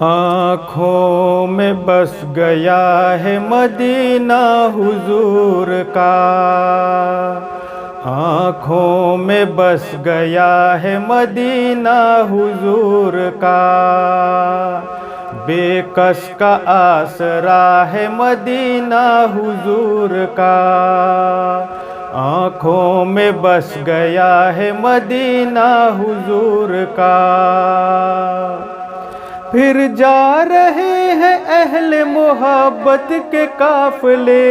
आँखों में बस गया है मदीना हुजूर का। आँखों में बस गया है मदीना हुजूर का। बेकस का आसरा है मदीना हुजूर का। आँखों में बस गया है मदीना हुजूर का। फिर जा रहे हैं अहले मोहब्बत के काफिले।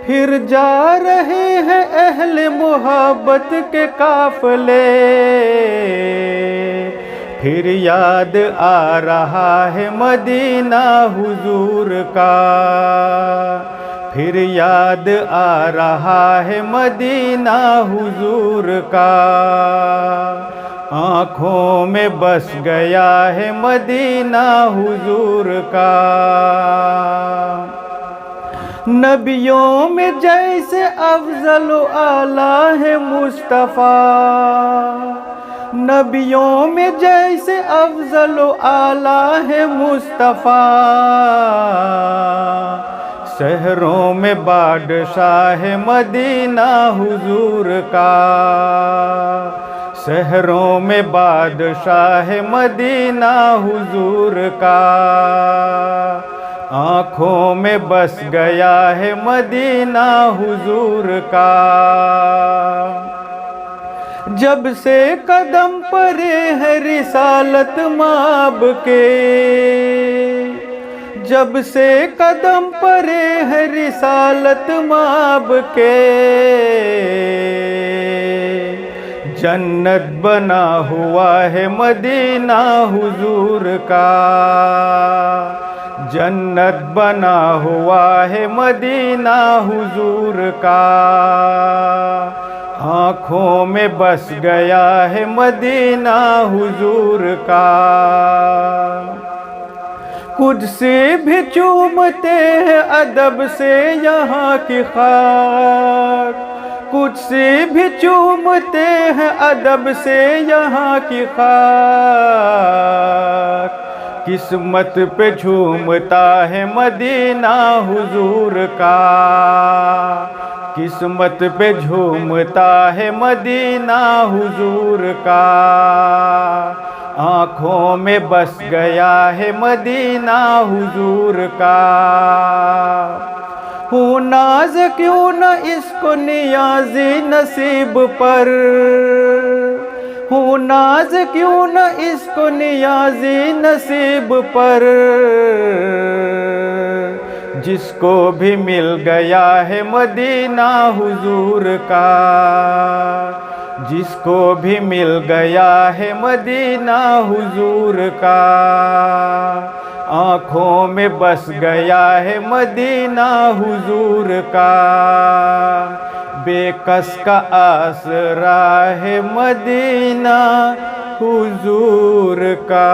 फिर जा रहे हैं अहले मोहब्बत के काफिले। फिर याद आ रहा है मदीना हुजूर का। फिर याद आ रहा है मदीना हुजूर का। आँखों में बस गया है मदीना हुजूर का। नबियों में जैसे अफजल आला है मुस्तफ़ा। नबियों में जैसे अफजल आला है मुस्तफ़ा। शहरों में बादशाह मदीना हुजूर का। शहरों में बादशाह मदीना हुजूर का। आँखों में बस गया है मदीना हुजूर का। जब से कदम परे है रिसालत माब के। जब से कदम परे है रिसालत माब के। जन्नत बना हुआ है मदीना हुजूर का। जन्नत बना हुआ है मदीना हुजूर का। आँखों में बस गया है मदीना हुजूर का। कुछ से भी चूमते हैं अदब से यहाँ की खाक। कुछ से भी चूमते हैं अदब से यहाँ की खाक। किस्मत पे झूमता है मदीना हुजूर का। किस्मत पे झूमता है मदीना हुजूर का। आँखों में बस गया है मदीना हुजूर का। हो नाज क्यों न इसको नियाज़ी नसीब पर। हो नाज क्यों न इसको नियाज़ी नसीब पर। जिसको भी मिल गया है मदीना हुजूर का। जिसको भी मिल गया है मदीना हुजूर का। आँखों में बस गया है मदीना हुजूर का। बेकस का आसरा है मदीना हुजूर का।